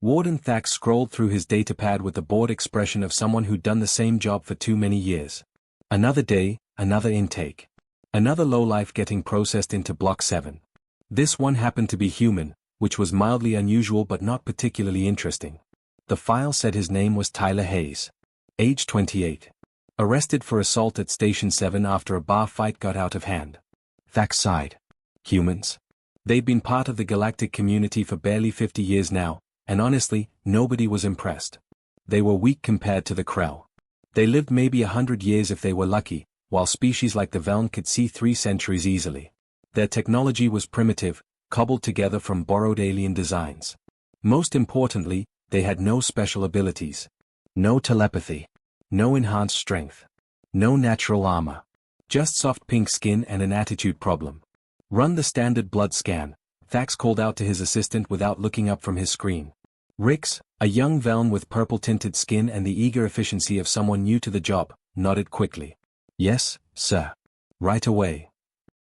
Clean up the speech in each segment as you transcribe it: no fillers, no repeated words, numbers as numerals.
Warden Thax scrolled through his datapad with the bored expression of someone who'd done the same job for too many years. Another day, another intake. Another lowlife getting processed into Block 7. This one happened to be human, which was mildly unusual but not particularly interesting. The file said his name was Tyler Hayes. Age 28. Arrested for assault at Station 7 after a bar fight got out of hand. Thax sighed. Humans? They'd been part of the galactic community for barely 50 years now, and honestly, nobody was impressed. They were weak compared to the Krell. They lived maybe 100 years if they were lucky, while species like the Veln could see 3 centuries easily. Their technology was primitive, cobbled together from borrowed alien designs. Most importantly, they had no special abilities. No telepathy. No enhanced strength. No natural armor. Just soft pink skin and an attitude problem. Run the standard blood scan, Thax called out to his assistant without looking up from his screen. Rix, a young Veln with purple-tinted skin and the eager efficiency of someone new to the job, nodded quickly. Yes, sir. Right away.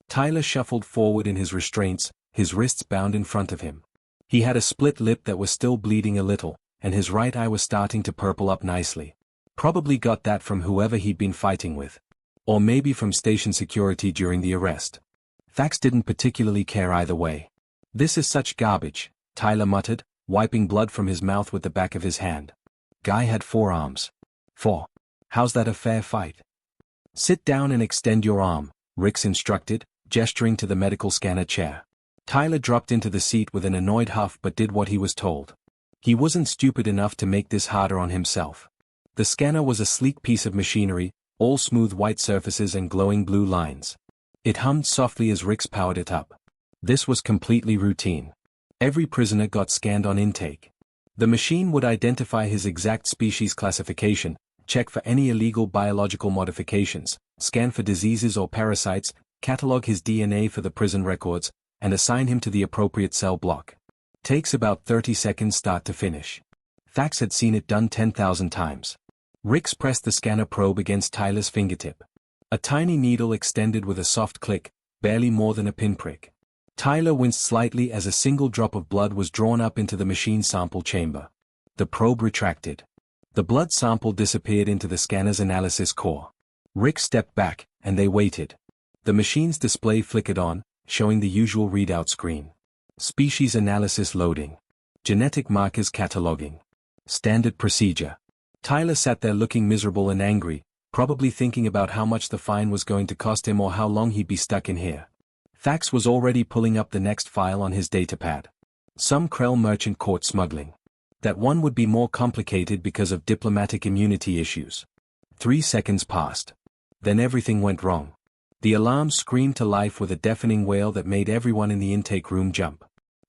Tyler shuffled forward in his restraints, his wrists bound in front of him. He had a split lip that was still bleeding a little, and his right eye was starting to purple up nicely. Probably got that from whoever he'd been fighting with. Or maybe from station security during the arrest. Thax didn't particularly care either way. This is such garbage, Tyler muttered, wiping blood from his mouth with the back of his hand. Guy had 4 arms. 4. How's that a fair fight? Sit down and extend your arm, Rix instructed, gesturing to the medical scanner chair. Tyler dropped into the seat with an annoyed huff but did what he was told. He wasn't stupid enough to make this harder on himself. The scanner was a sleek piece of machinery, all smooth white surfaces and glowing blue lines. It hummed softly as Rix powered it up. This was completely routine. Every prisoner got scanned on intake. The machine would identify his exact species classification, check for any illegal biological modifications, scan for diseases or parasites, catalog his DNA for the prison records, and assign him to the appropriate cell block. Takes about 30 seconds start to finish. Thax had seen it done 10,000 times. Rix pressed the scanner probe against Tyler's fingertip. A tiny needle extended with a soft click, barely more than a pinprick. Tyler winced slightly as a single drop of blood was drawn up into the machine sample chamber. The probe retracted. The blood sample disappeared into the scanner's analysis core. Rix stepped back, and they waited. The machine's display flickered on, showing the usual readout screen. Species analysis loading. Genetic markers cataloging. Standard procedure. Tyler sat there looking miserable and angry, probably thinking about how much the fine was going to cost him or how long he'd be stuck in here. Thax was already pulling up the next file on his datapad. Some Krell merchant caught smuggling. That one would be more complicated because of diplomatic immunity issues. 3 seconds passed. Then everything went wrong. The alarm screamed to life with a deafening wail that made everyone in the intake room jump.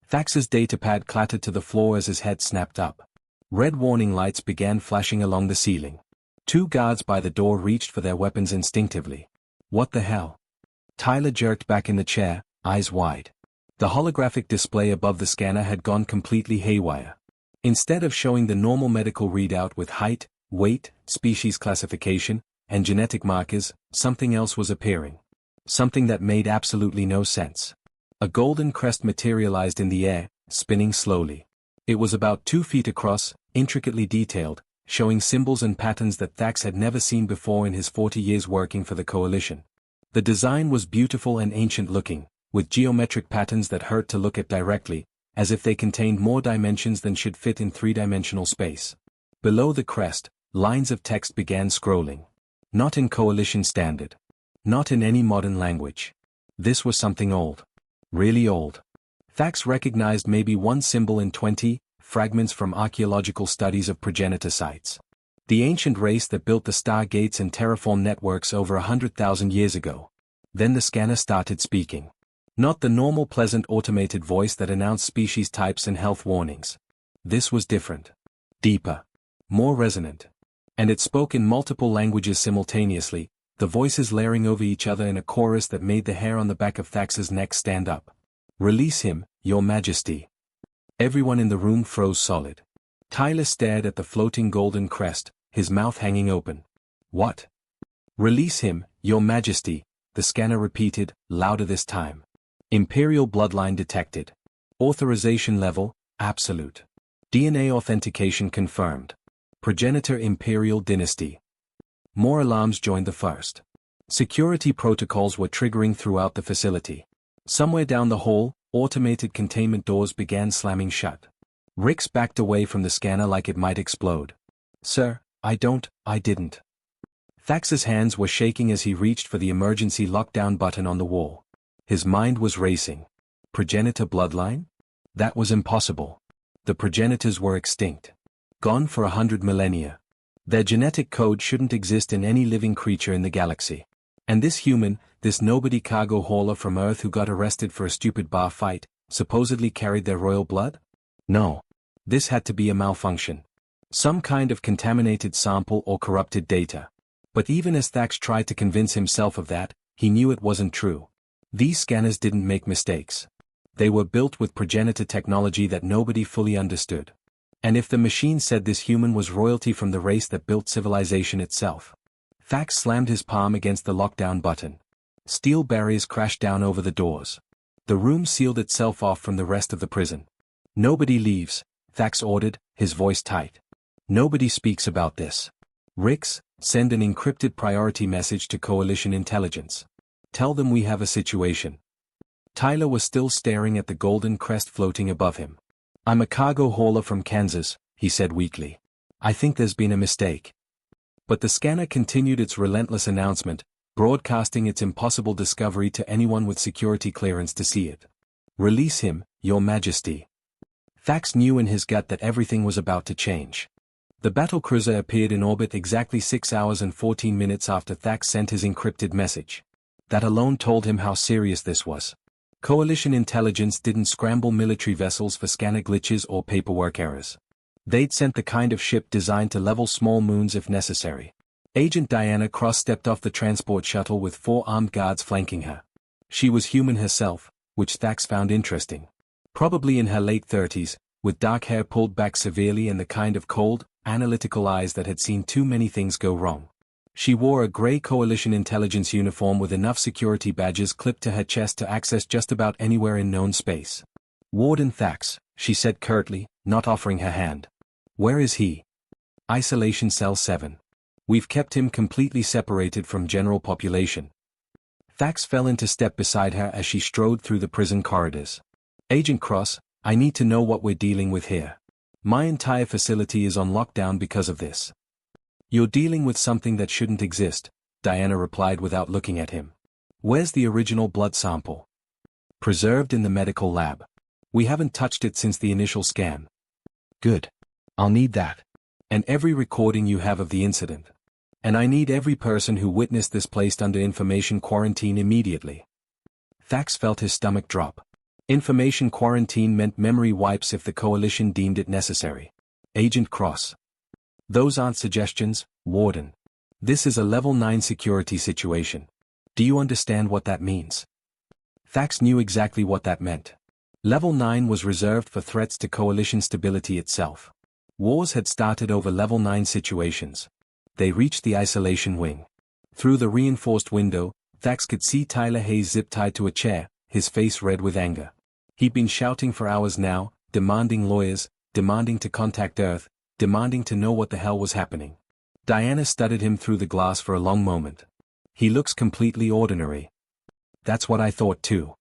Thax's datapad clattered to the floor as his head snapped up. Red warning lights began flashing along the ceiling. 2 guards by the door reached for their weapons instinctively. What the hell? Tyler jerked back in the chair, eyes wide. The holographic display above the scanner had gone completely haywire. Instead of showing the normal medical readout with height, weight, species classification, and genetic markers, something else was appearing. Something that made absolutely no sense. A golden crest materialized in the air, spinning slowly. It was about 2 feet across, intricately detailed, showing symbols and patterns that Thax had never seen before in his 40 years working for the Coalition. The design was beautiful and ancient-looking, with geometric patterns that hurt to look at directly, as if they contained more dimensions than should fit in 3-dimensional space. Below the crest, lines of text began scrolling. Not in Coalition standard. Not in any modern language. This was something old. Really old. Thax recognized maybe one symbol in 20 fragments from archaeological studies of progenitor sites. The ancient race that built the stargates and terraform networks over 100,000 years ago. Then the scanner started speaking. Not the normal pleasant automated voice that announced species types and health warnings. This was different. Deeper. More resonant. And it spoke in multiple languages simultaneously, the voices layering over each other in a chorus that made the hair on the back of Thax's neck stand up. Release him, Your Majesty. Everyone in the room froze solid. Tyler stared at the floating golden crest, his mouth hanging open. What? Release him, Your Majesty, the scanner repeated, louder this time. Imperial bloodline detected. Authorization level, absolute. DNA authentication confirmed. Progenitor Imperial Dynasty. More alarms joined the first. Security protocols were triggering throughout the facility. Somewhere down the hall, automated containment doors began slamming shut. Rix backed away from the scanner like it might explode. Sir, I didn't. Thax's hands were shaking as he reached for the emergency lockdown button on the wall. His mind was racing. Progenitor bloodline? That was impossible. The progenitors were extinct. Gone for 100 millennia. Their genetic code shouldn't exist in any living creature in the galaxy. And this human, this nobody cargo hauler from Earth who got arrested for a stupid bar fight, supposedly carried their royal blood? No. This had to be a malfunction. Some kind of contaminated sample or corrupted data. But even as Thax tried to convince himself of that, he knew it wasn't true. These scanners didn't make mistakes. They were built with progenitor technology that nobody fully understood. And if the machine said this human was royalty from the race that built civilization itself. Thax slammed his palm against the lockdown button. Steel barriers crashed down over the doors. The room sealed itself off from the rest of the prison. Nobody leaves, Thax ordered, his voice tight. Nobody speaks about this. Rix, send an encrypted priority message to Coalition intelligence. Tell them we have a situation. Tyler was still staring at the golden crest floating above him. I'm a cargo hauler from Kansas, he said weakly. I think there's been a mistake. But the scanner continued its relentless announcement, broadcasting its impossible discovery to anyone with security clearance to see it. Release him, Your Majesty. Thax knew in his gut that everything was about to change. The battlecruiser appeared in orbit exactly 6 hours and 14 minutes after Thax sent his encrypted message. That alone told him how serious this was. Coalition intelligence didn't scramble military vessels for scanner glitches or paperwork errors. They'd sent the kind of ship designed to level small moons if necessary. Agent Diana Cross stepped off the transport shuttle with 4 armed guards flanking her. She was human herself, which Thax found interesting. Probably in her late 30s, with dark hair pulled back severely and the kind of cold, analytical eyes that had seen too many things go wrong. She wore a grey Coalition intelligence uniform with enough security badges clipped to her chest to access just about anywhere in known space. Warden Thax, she said curtly, not offering her hand. Where is he? Isolation Cell 7. We've kept him completely separated from general population. Thax fell into step beside her as she strode through the prison corridors. Agent Cross, I need to know what we're dealing with here. My entire facility is on lockdown because of this. You're dealing with something that shouldn't exist, Diana replied without looking at him. Where's the original blood sample? Preserved in the medical lab. We haven't touched it since the initial scan. Good. I'll need that. And every recording you have of the incident. And I need every person who witnessed this placed under information quarantine immediately. Thax felt his stomach drop. Information quarantine meant memory wipes if the Coalition deemed it necessary. Agent Cross. Those aren't suggestions, Warden. This is a level 9 security situation. Do you understand what that means? Thax knew exactly what that meant. Level 9 was reserved for threats to Coalition stability itself. Wars had started over level 9 situations. They reached the isolation wing. Through the reinforced window, Thax could see Tyler Hayes zip tied to a chair, his face red with anger. He'd been shouting for hours now, demanding lawyers, demanding to contact Earth, demanding to know what the hell was happening. Diana studied him through the glass for a long moment. He looks completely ordinary. That's what I thought too.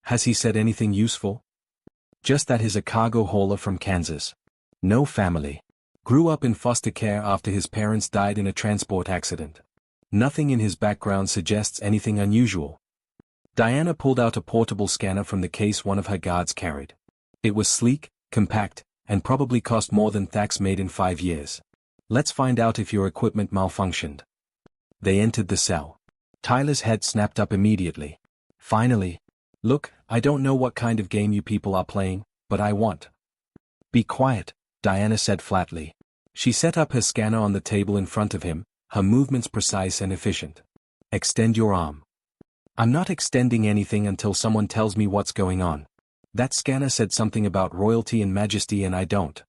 Has he said anything useful? Just that he's a cargo hauler from Kansas. No family. Grew up in foster care after his parents died in a transport accident. Nothing in his background suggests anything unusual. Diana pulled out a portable scanner from the case one of her guards carried. It was sleek, compact, and probably cost more than Thax made in 5 years. Let's find out if your equipment malfunctioned. They entered the cell. Tyler's head snapped up immediately. Finally. Look, I don't know what kind of game you people are playing, but I want. Be quiet, Diana said flatly. She set up her scanner on the table in front of him, her movements precise and efficient. Extend your arm. I'm not extending anything until someone tells me what's going on. That scanner said something about royalty and majesty and I don't.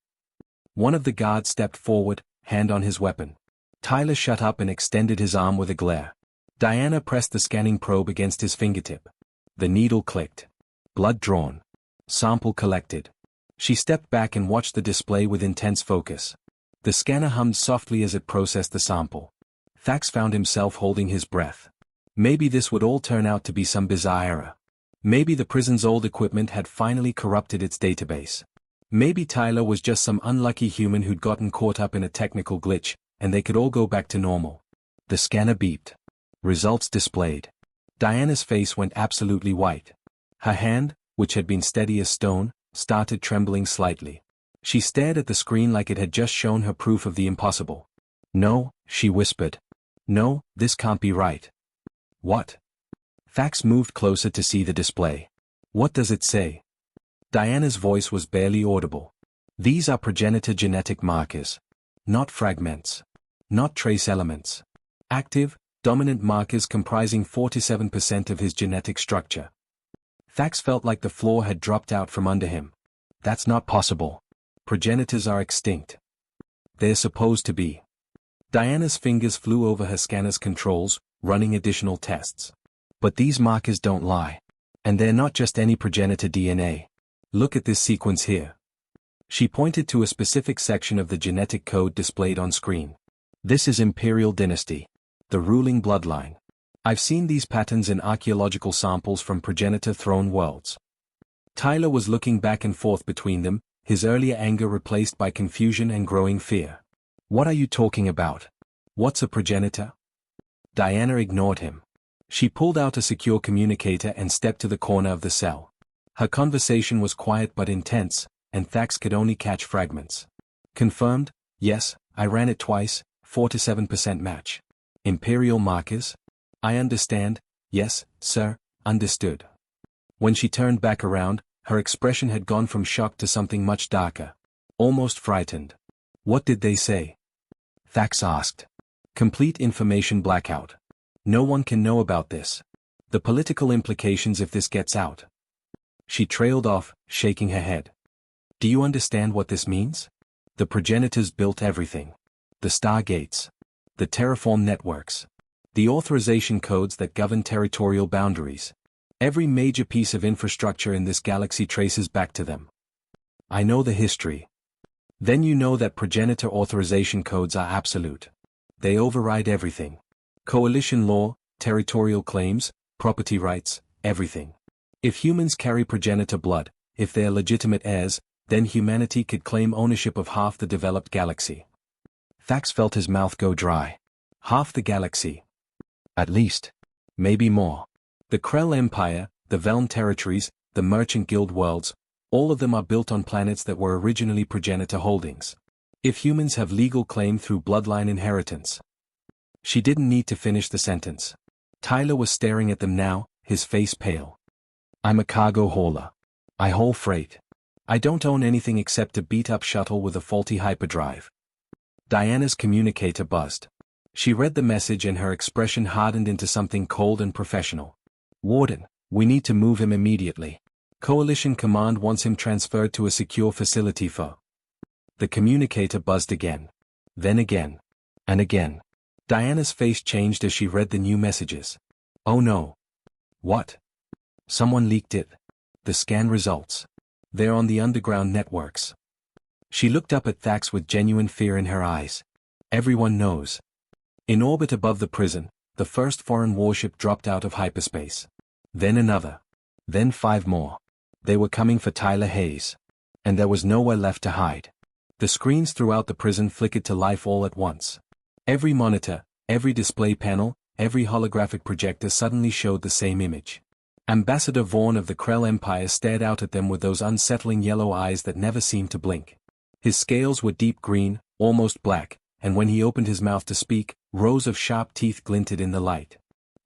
One of the guards stepped forward, hand on his weapon. Tyler shut up and extended his arm with a glare. Diana pressed the scanning probe against his fingertip. The needle clicked. Blood drawn. Sample collected. She stepped back and watched the display with intense focus. The scanner hummed softly as it processed the sample. Thax found himself holding his breath. Maybe this would all turn out to be some bizarre error. Maybe the prison's old equipment had finally corrupted its database. Maybe Tyler was just some unlucky human who'd gotten caught up in a technical glitch, and they could all go back to normal. The scanner beeped. Results displayed. Diana's face went absolutely white. Her hand, which had been steady as stone, started trembling slightly. She stared at the screen like it had just shown her proof of the impossible. "No," she whispered. "No, this can't be right." "What?" Thax moved closer to see the display. "What does it say?" Diana's voice was barely audible. "These are progenitor genetic markers. Not fragments. Not trace elements. Active, dominant markers comprising 47% of his genetic structure." Thax felt like the floor had dropped out from under him. "That's not possible. Progenitors are extinct." "They're supposed to be." Diana's fingers flew over her scanner's controls, running additional tests. "But these markers don't lie. And they're not just any progenitor DNA. Look at this sequence here." She pointed to a specific section of the genetic code displayed on screen. "This is Imperial Dynasty. The ruling bloodline. I've seen these patterns in archaeological samples from progenitor throne worlds." Tyler was looking back and forth between them, his earlier anger replaced by confusion and growing fear. "What are you talking about? What's a progenitor?" Diana ignored him. She pulled out a secure communicator and stepped to the corner of the cell. Her conversation was quiet but intense, and Thax could only catch fragments. "Confirmed? Yes, I ran it twice, 47% match. Imperial markers? I understand. Yes, sir, understood." When she turned back around, her expression had gone from shock to something much darker. Almost frightened. "What did they say?" Thax asked. "Complete information blackout. No one can know about this. The political implications if this gets out." She trailed off, shaking her head. "Do you understand what this means? The progenitors built everything. The stargates. The terraform networks. The authorization codes that govern territorial boundaries. Every major piece of infrastructure in this galaxy traces back to them. I know the history." "Then you know that progenitor authorization codes are absolute. They override everything. Coalition law, territorial claims, property rights, everything. If humans carry progenitor blood, if they are legitimate heirs, then humanity could claim ownership of half the developed galaxy." Thax felt his mouth go dry. Half the galaxy. At least. Maybe more. The Krell Empire, the Velm territories, the Merchant Guild worlds, all of them are built on planets that were originally progenitor holdings. If humans have legal claim through bloodline inheritance. She didn't need to finish the sentence. Tyler was staring at them now, his face pale. "I'm a cargo hauler. I haul freight. I don't own anything except a beat-up shuttle with a faulty hyperdrive." Diana's communicator buzzed. She read the message and her expression hardened into something cold and professional. "Warden, we need to move him immediately. Coalition Command wants him transferred to a secure facility for..." The communicator buzzed again. Then again. And again. Diana's face changed as she read the new messages. "Oh no." "What?" "Someone leaked it. The scan results. They're on the underground networks." She looked up at Thax with genuine fear in her eyes. "Everyone knows." In orbit above the prison, the first foreign warship dropped out of hyperspace. Then another. Then 5 more. They were coming for Tyler Hayes. And there was nowhere left to hide. The screens throughout the prison flickered to life all at once. Every monitor, every display panel, every holographic projector suddenly showed the same image. Ambassador Vaughn of the Krell Empire stared out at them with those unsettling yellow eyes that never seemed to blink. His scales were deep green, almost black, and when he opened his mouth to speak, rows of sharp teeth glinted in the light.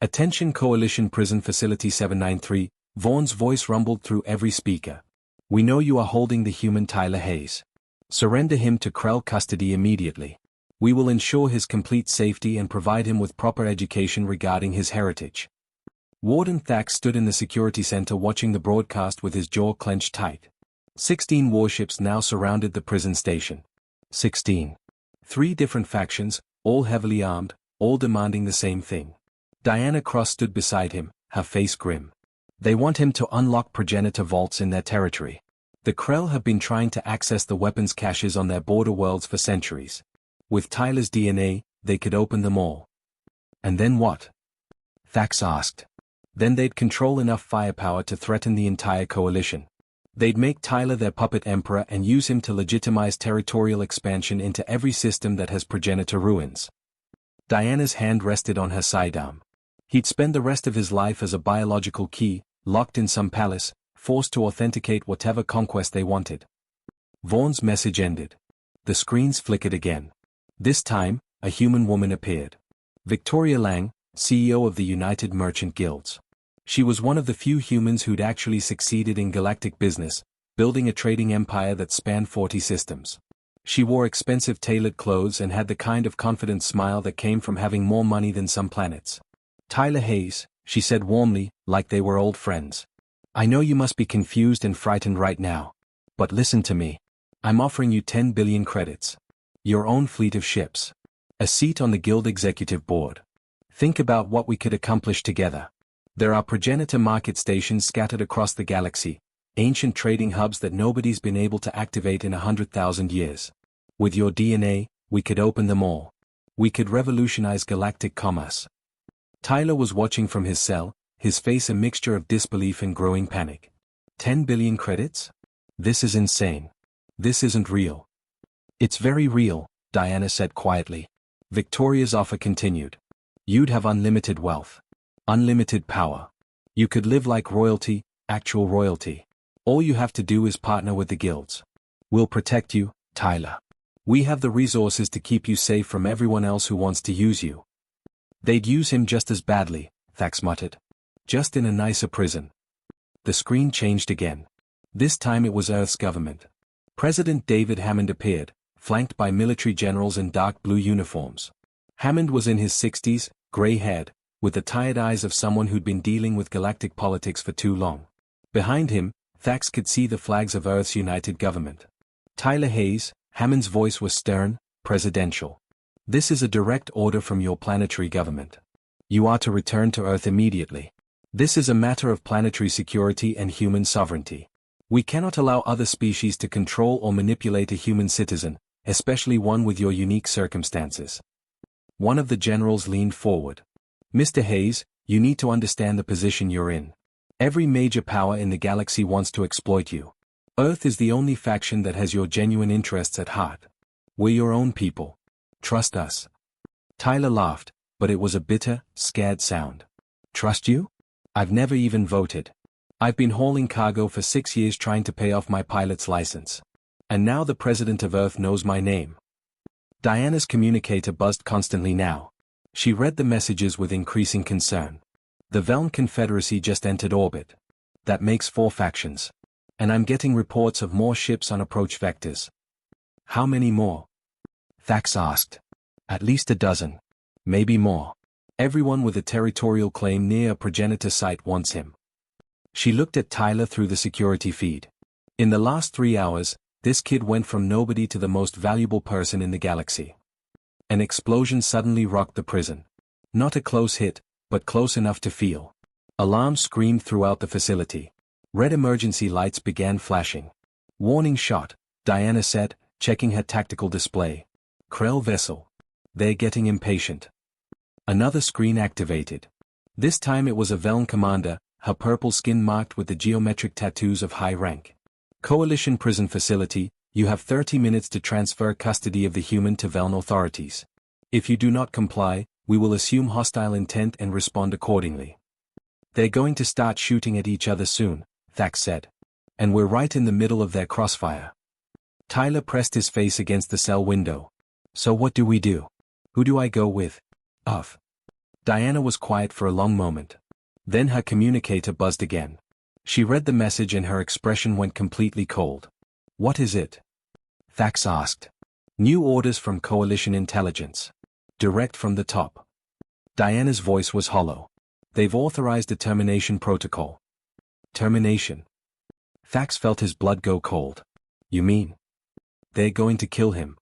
"Attention Coalition Prison Facility 793, Vaughn's voice rumbled through every speaker. We know you are holding the human Tyler Hayes. Surrender him to Krell custody immediately. We will ensure his complete safety and provide him with proper education regarding his heritage." Warden Thax stood in the security center watching the broadcast with his jaw clenched tight. 16 warships now surrounded the prison station. 16. 3 different factions, all heavily armed, all demanding the same thing. Diana Cross stood beside him, her face grim. "They want him to unlock progenitor vaults in their territory. The Krell have been trying to access the weapons caches on their border worlds for centuries. With Tyler's DNA, they could open them all. And then what? Thax asked. Then they'd control enough firepower to threaten the entire coalition. They'd make Tyler their puppet emperor and use him to legitimize territorial expansion into every system that has progenitor ruins. Diana's hand rested on her sidearm. He'd spend the rest of his life as a biological key, locked in some palace, forced to authenticate whatever conquest they wanted. Vaughn's message ended. The screens flickered again. This time, a human woman appeared. Victoria Lang, CEO of the United Merchant Guilds. She was one of the few humans who'd actually succeeded in galactic business, building a trading empire that spanned 40 systems. She wore expensive tailored clothes and had the kind of confident smile that came from having more money than some planets. Tyler Hayes, she said warmly, like they were old friends. I know you must be confused and frightened right now. But listen to me. I'm offering you 10 billion credits. Your own fleet of ships. A seat on the Guild Executive Board. Think about what we could accomplish together. There are progenitor market stations scattered across the galaxy, ancient trading hubs that nobody's been able to activate in 100,000 years. With your DNA, we could open them all. We could revolutionize galactic commerce. Tyler was watching from his cell, his face a mixture of disbelief and growing panic. 10 billion credits? This is insane. This isn't real. It's very real, Diana said quietly. Victoria's offer continued. You'd have unlimited wealth. Unlimited power. You could live like royalty, actual royalty. All you have to do is partner with the guilds. We'll protect you, Tyler. We have the resources to keep you safe from everyone else who wants to use you. They'd use him just as badly, Thax muttered. Just in a nicer prison. The screen changed again. This time it was Earth's government. President David Hammond appeared, flanked by military generals in dark blue uniforms. Hammond was in his 60s, gray-haired, with the tired eyes of someone who'd been dealing with galactic politics for too long. Behind him, Thax could see the flags of Earth's united government. Tyler Hayes, Hammond's voice was stern, presidential. This is a direct order from your planetary government. You are to return to Earth immediately. This is a matter of planetary security and human sovereignty. We cannot allow other species to control or manipulate a human citizen, especially one with your unique circumstances. One of the generals leaned forward. Mr. Hayes, you need to understand the position you're in. Every major power in the galaxy wants to exploit you. Earth is the only faction that has your genuine interests at heart. We're your own people. Trust us. Tyler laughed, but it was a bitter, scared sound. Trust you? I've never even voted. I've been hauling cargo for 6 years trying to pay off my pilot's license. And now the president of Earth knows my name. Diana's communicator buzzed constantly now. She read the messages with increasing concern. The Veln Confederacy just entered orbit. That makes 4 factions. And I'm getting reports of more ships on approach vectors. How many more? Thax asked. At least a dozen. Maybe more. Everyone with a territorial claim near a progenitor site wants him. She looked at Tyler through the security feed. In the last 3 hours, this kid went from nobody to the most valuable person in the galaxy. An explosion suddenly rocked the prison. Not a close hit, but close enough to feel. Alarms screamed throughout the facility. Red emergency lights began flashing. Warning shot, Diana said, checking her tactical display. Krell vessel. They're getting impatient. Another screen activated. This time it was a Veln commander, her purple skin marked with the geometric tattoos of high rank. Coalition prison facility, you have 30 minutes to transfer custody of the human to Veln authorities. If you do not comply, we will assume hostile intent and respond accordingly. They're going to start shooting at each other soon, Thax said. And we're right in the middle of their crossfire. Tyler pressed his face against the cell window. So what do we do? Who do I go with? Diana was quiet for a long moment. Then her communicator buzzed again. She read the message and her expression went completely cold. What is it? Thax asked. New orders from Coalition Intelligence. Direct from the top. Diana's voice was hollow. They've authorized a termination protocol. Termination. Thax felt his blood go cold. You mean? They're going to kill him.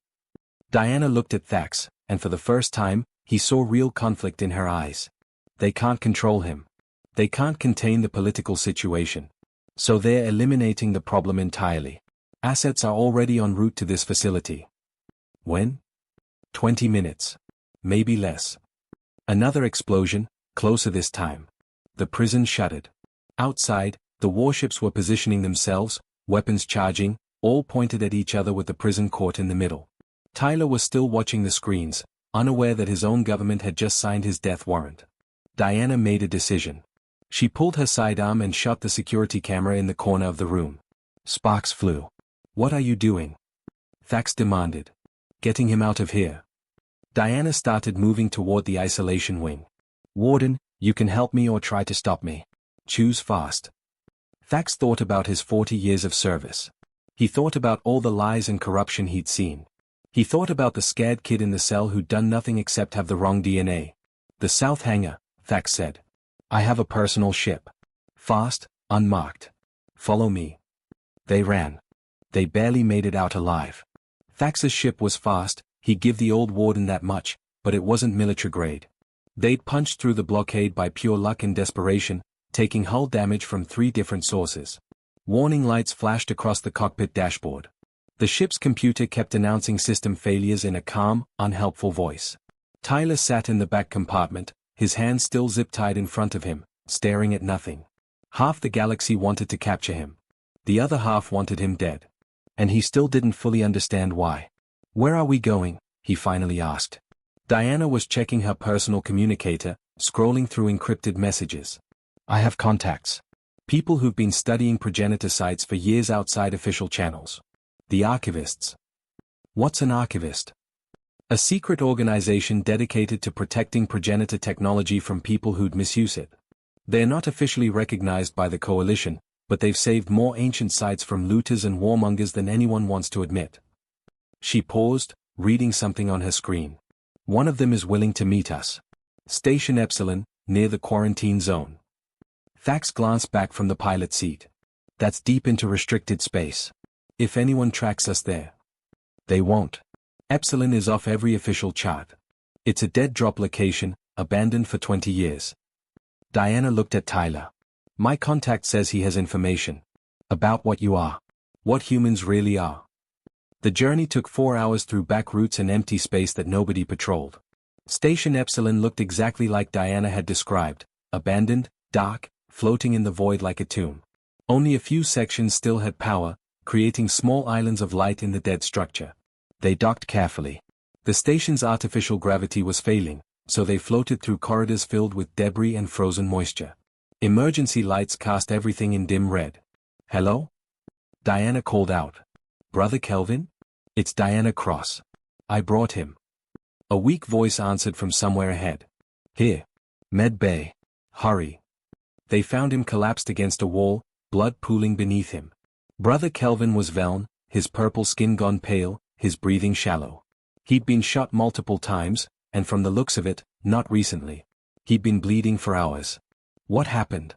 Diana looked at Thax, and for the first time, he saw real conflict in her eyes. They can't control him. They can't contain the political situation. So they're eliminating the problem entirely. Assets are already en route to this facility. When? 20 minutes. Maybe less. Another explosion, closer this time. The prison shuddered. Outside, the warships were positioning themselves, weapons charging, all pointed at each other with the prison court in the middle. Tyler was still watching the screens, unaware that his own government had just signed his death warrant. Diana made a decision. She pulled her sidearm and shot the security camera in the corner of the room. Sparks flew. "What are you doing?" Thax demanded. "Getting him out of here." Diana started moving toward the isolation wing. "Warden, you can help me or try to stop me. Choose fast." Thax thought about his 40 years of service. He thought about all the lies and corruption he'd seen. He thought about the scared kid in the cell who'd done nothing except have the wrong DNA. "The South Hangar," Thax said. "I have a personal ship. Fast, unmarked. Follow me." They ran. They barely made it out alive. Thax's ship was fast, he'd give the old warden that much, but it wasn't military grade. They'd punched through the blockade by pure luck and desperation, taking hull damage from 3 different sources. Warning lights flashed across the cockpit dashboard. The ship's computer kept announcing system failures in a calm, unhelpful voice. Tyler sat in the back compartment, his hands still zip-tied in front of him, staring at nothing. Half the galaxy wanted to capture him. The other half wanted him dead. And he still didn't fully understand why. "Where are we going?" he finally asked. Diana was checking her personal communicator, scrolling through encrypted messages. "I have contacts. People who've been studying progenitor sites for years outside official channels. The archivists." What's an archivist? A secret organization dedicated to protecting progenitor technology from people who'd misuse it. They're not officially recognized by the coalition, but they've saved more ancient sites from looters and warmongers than anyone wants to admit. She paused, reading something on her screen. "One of them is willing to meet us. Station Epsilon, near the quarantine zone." Thax glanced back from the pilot seat. "That's deep into restricted space. If anyone tracks us there." "They won't. Epsilon is off every official chart. It's a dead-drop location, abandoned for 20 years. Diana looked at Tyler. "My contact says he has information. About what you are. What humans really are." The journey took 4 hours through back routes and empty space that nobody patrolled. Station Epsilon looked exactly like Diana had described, abandoned, dark, floating in the void like a tomb. Only a few sections still had power, creating small islands of light in the dead structure. They docked carefully. The station's artificial gravity was failing, so they floated through corridors filled with debris and frozen moisture. Emergency lights cast everything in dim red. "Hello?" Diana called out. "Brother Kelvin? It's Diana Cross. I brought him." A weak voice answered from somewhere ahead. "Here. Med Bay. Hurry." They found him collapsed against a wall, blood pooling beneath him. Brother Kelvin was Veln, his purple skin gone pale, his breathing shallow. He'd been shot multiple times, and from the looks of it, not recently. He'd been bleeding for hours. "What happened?"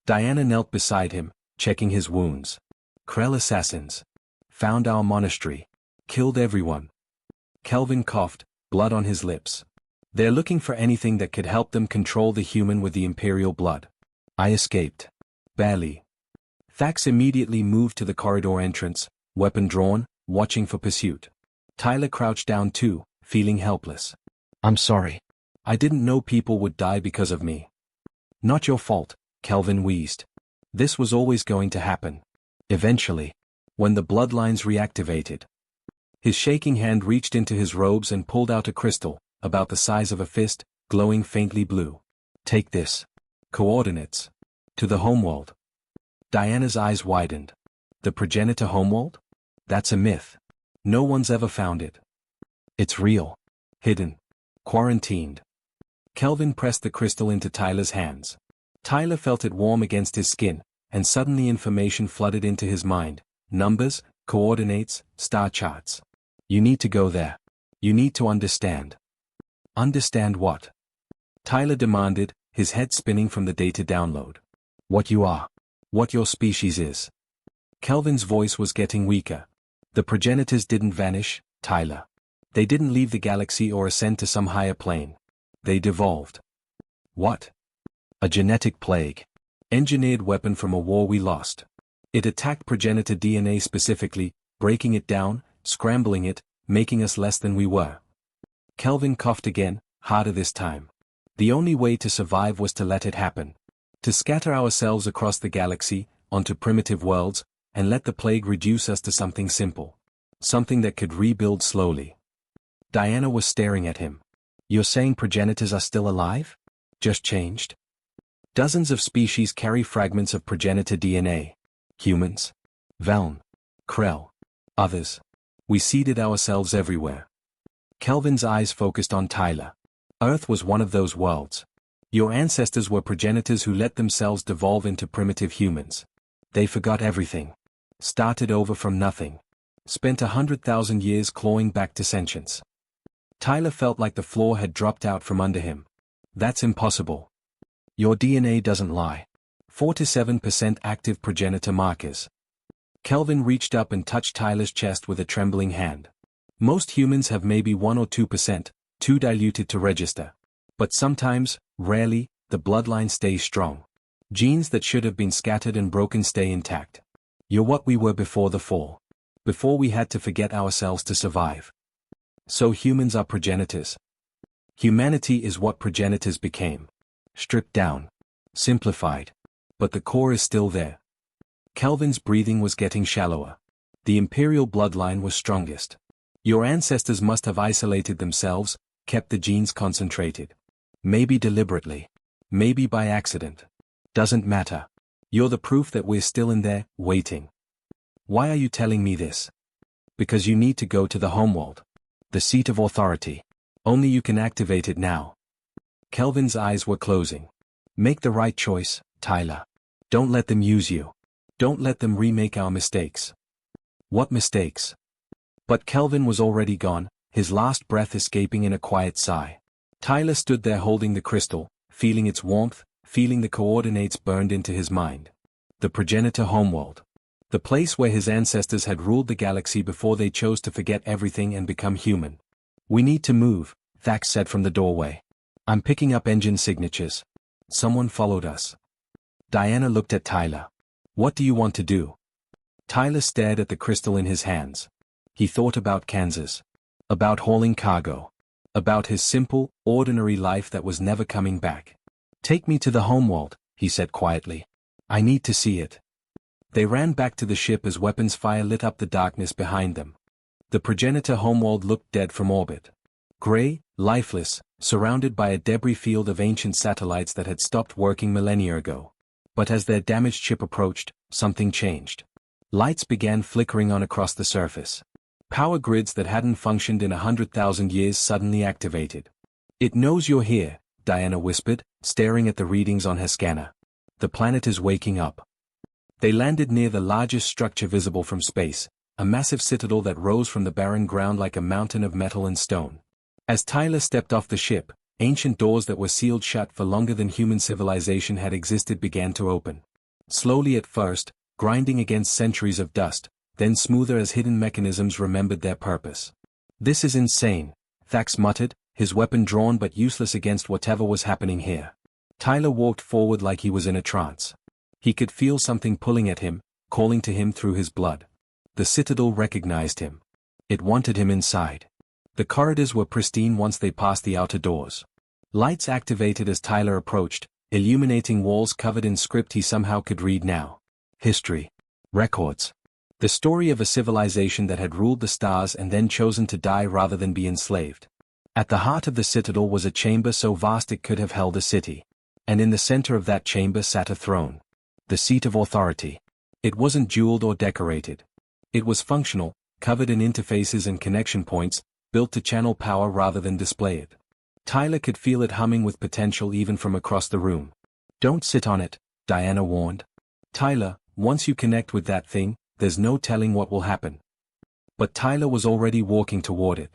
Diana knelt beside him, checking his wounds. "Krell assassins. Found our monastery. Killed everyone." Kelvin coughed, blood on his lips. "They're looking for anything that could help them control the human with the Imperial blood. I escaped. Barely." Thax immediately moved to the corridor entrance, weapon drawn, watching for pursuit. Tyler crouched down too, feeling helpless. "I'm sorry. I didn't know people would die because of me." "Not your fault," Kelvin wheezed. "This was always going to happen. Eventually. When the bloodlines reactivated." His shaking hand reached into his robes and pulled out a crystal, about the size of a fist, glowing faintly blue. "Take this. Coordinates. To the homeworld." Diana's eyes widened. "The progenitor homeworld? That's a myth. No one's ever found it." "It's real. Hidden. Quarantined." Kelvin pressed the crystal into Tyler's hands. Tyler felt it warm against his skin, and suddenly information flooded into his mind. Numbers, coordinates, star charts. "You need to go there. You need to understand." "Understand what?" Tyler demanded, his head spinning from the data download. "What you are. What your species is." Kelvin's voice was getting weaker. "The progenitors didn't vanish, Tyler. They didn't leave the galaxy or ascend to some higher plane. They devolved." "What?" "A genetic plague. Engineered weapon from a war we lost. It attacked progenitor DNA specifically, breaking it down, scrambling it, making us less than we were. Kelvin coughed again, harder this time. The only way to survive was to let it happen. To scatter ourselves across the galaxy, onto primitive worlds, and let the plague reduce us to something simple. Something that could rebuild slowly. Diana was staring at him. You're saying progenitors are still alive? Just changed? Dozens of species carry fragments of progenitor DNA. Humans. Veln. Krell. Others. We seeded ourselves everywhere. Kelvin's eyes focused on Tyler. Earth was one of those worlds. Your ancestors were progenitors who let themselves devolve into primitive humans. They forgot everything. Started over from nothing. Spent 100,000 years clawing back to sentience. Tyler felt like the floor had dropped out from under him. That's impossible. Your DNA doesn't lie. 4 to 7% active progenitor markers. Kelvin reached up and touched Tyler's chest with a trembling hand. Most humans have maybe 1 or 2%, too diluted to register. But sometimes, rarely, the bloodline stays strong. Genes that should have been scattered and broken stay intact. You're what we were before the fall. Before we had to forget ourselves to survive. So humans are progenitors. Humanity is what progenitors became. Stripped down. Simplified. But the core is still there. Kelvin's breathing was getting shallower. The imperial bloodline was strongest. Your ancestors must have isolated themselves, kept the genes concentrated. Maybe deliberately. Maybe by accident. Doesn't matter. You're the proof that we're still in there, waiting. Why are you telling me this? Because you need to go to the homeworld. The seat of authority. Only you can activate it now. Kelvin's eyes were closing. Make the right choice, Tyler. Don't let them use you. Don't let them remake our mistakes. What mistakes? But Kelvin was already gone, his last breath escaping in a quiet sigh. Tyler stood there holding the crystal, feeling its warmth, feeling the coordinates burned into his mind. The progenitor homeworld. The place where his ancestors had ruled the galaxy before they chose to forget everything and become human. We need to move, Thax said from the doorway. I'm picking up engine signatures. Someone followed us. Diana looked at Tyler. What do you want to do? Tyler stared at the crystal in his hands. He thought about Kansas. About hauling cargo. About his simple, ordinary life that was never coming back. Take me to the homeworld, he said quietly. I need to see it. They ran back to the ship as weapons fire lit up the darkness behind them. The progenitor homeworld looked dead from orbit. Gray, lifeless, surrounded by a debris field of ancient satellites that had stopped working millennia ago. But as their damaged ship approached, something changed. Lights began flickering on across the surface. Power grids that hadn't functioned in 100,000 years suddenly activated. It knows you're here, Diana whispered, staring at the readings on her scanner. The planet is waking up. They landed near the largest structure visible from space, a massive citadel that rose from the barren ground like a mountain of metal and stone. As Tyler stepped off the ship, ancient doors that were sealed shut for longer than human civilization had existed began to open. Slowly at first, grinding against centuries of dust, then smoother as hidden mechanisms remembered their purpose. This is insane, Thax muttered, his weapon drawn but useless against whatever was happening here. Tyler walked forward like he was in a trance. He could feel something pulling at him, calling to him through his blood. The citadel recognized him. It wanted him inside. The corridors were pristine once they passed the outer doors. Lights activated as Tyler approached, illuminating walls covered in script he somehow could read now. History. Records. The story of a civilization that had ruled the stars and then chosen to die rather than be enslaved. At the heart of the citadel was a chamber so vast it could have held a city. And in the center of that chamber sat a throne. The seat of authority. It wasn't jeweled or decorated. It was functional, covered in interfaces and connection points, built to channel power rather than display it. Tyler could feel it humming with potential even from across the room. Don't sit on it, Diana warned. Tyler, once you connect with that thing, there's no telling what will happen. But Tyler was already walking toward it.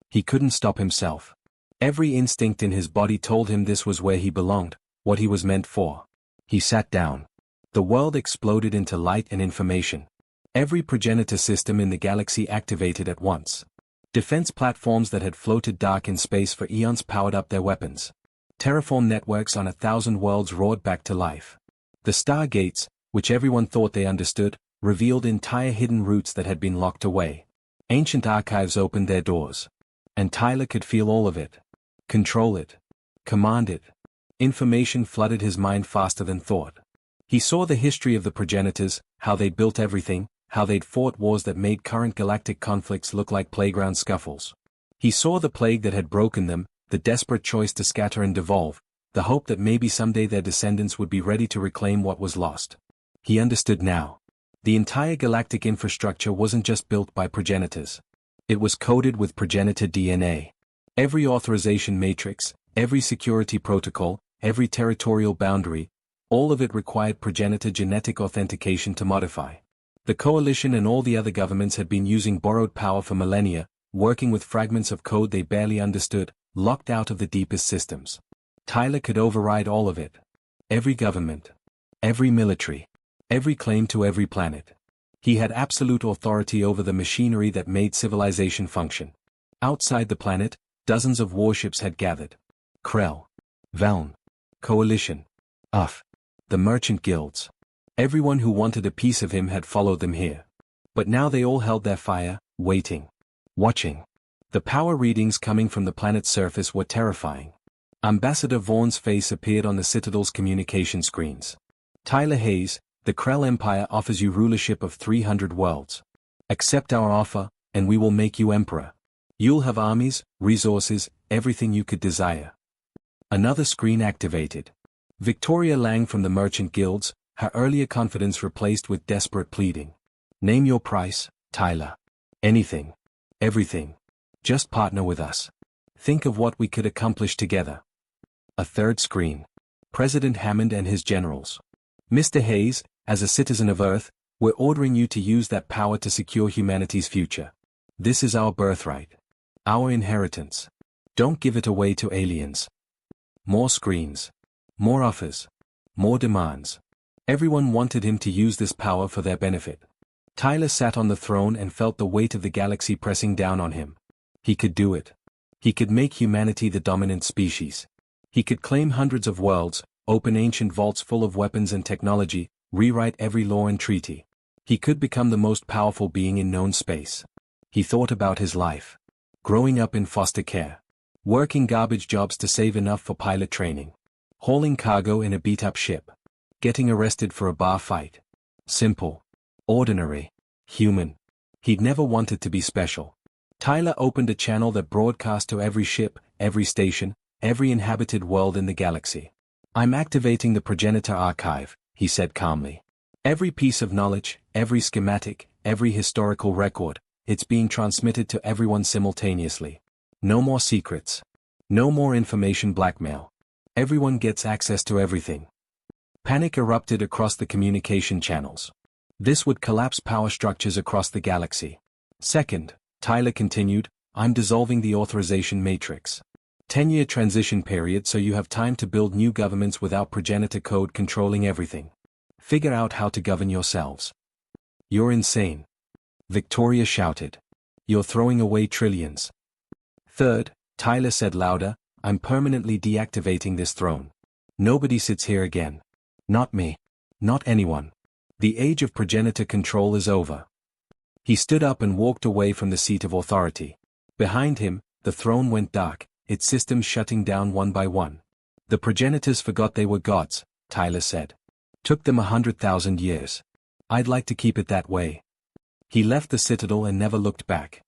He couldn't stop himself. Every instinct in his body told him this was where he belonged, what he was meant for. He sat down. The world exploded into light and information. Every progenitor system in the galaxy activated at once. Defense platforms that had floated dark in space for eons powered up their weapons. Terraform networks on 1,000 worlds roared back to life. The stargates, which everyone thought they understood, revealed entire hidden routes that had been locked away. Ancient archives opened their doors. And Tyler could feel all of it. Control it. Command it. Information flooded his mind faster than thought. He saw the history of the progenitors, how they'd built everything, how they'd fought wars that made current galactic conflicts look like playground scuffles. He saw the plague that had broken them, the desperate choice to scatter and devolve, the hope that maybe someday their descendants would be ready to reclaim what was lost. He understood now. The entire galactic infrastructure wasn't just built by progenitors. It was coded with progenitor DNA. Every authorization matrix, every security protocol, every territorial boundary, all of it required progenitor genetic authentication to modify. The coalition and all the other governments had been using borrowed power for millennia, working with fragments of code they barely understood, locked out of the deepest systems. Tyler could override all of it. Every government. Every military. Every claim to every planet. He had absolute authority over the machinery that made civilization function. Outside the planet, dozens of warships had gathered. Krell. Veln. Coalition. UF. The merchant guilds. Everyone who wanted a piece of him had followed them here. But now they all held their fire, waiting. Watching. The power readings coming from the planet's surface were terrifying. Ambassador Vaughn's face appeared on the Citadel's communication screens. Tyler Hayes, the Krell Empire offers you rulership of 300 worlds. Accept our offer, and we will make you emperor. You'll have armies, resources, everything you could desire. Another screen activated. Victoria Lang from the Merchant Guilds, her earlier confidence replaced with desperate pleading. Name your price, Tyler. Anything. Everything. Just partner with us. Think of what we could accomplish together. A third screen. President Hammond and his generals. Mr. Hayes, as a citizen of Earth, we're ordering you to use that power to secure humanity's future. This is our birthright. Our inheritance. Don't give it away to aliens. More screens. More offers. More demands. Everyone wanted him to use this power for their benefit. Tyler sat on the throne and felt the weight of the galaxy pressing down on him. He could do it. He could make humanity the dominant species. He could claim hundreds of worlds, open ancient vaults full of weapons and technology, rewrite every law and treaty. He could become the most powerful being in known space. He thought about his life. Growing up in foster care. Working garbage jobs to save enough for pilot training. Hauling cargo in a beat-up ship. Getting arrested for a bar fight. Simple. Ordinary. Human. He'd never wanted to be special. Tyler opened a channel that broadcast to every ship, every station, every inhabited world in the galaxy. I'm activating the progenitor archive, he said calmly. Every piece of knowledge, every schematic, every historical record, it's being transmitted to everyone simultaneously. No more secrets. No more information blackmail. Everyone gets access to everything. Panic erupted across the communication channels. This would collapse power structures across the galaxy. Second, Tyler continued, I'm dissolving the authorization matrix. 10-year transition period so you have time to build new governments without progenitor code controlling everything. Figure out how to govern yourselves. You're insane. Victoria shouted. You're throwing away trillions. Third, Tyler said louder, I'm permanently deactivating this throne. Nobody sits here again. Not me. Not anyone. The age of progenitor control is over. He stood up and walked away from the seat of authority. Behind him, the throne went dark, its systems shutting down one by one. The progenitors forgot they were gods, Tyler said. Took them 100,000 years. I'd like to keep it that way. He left the citadel and never looked back.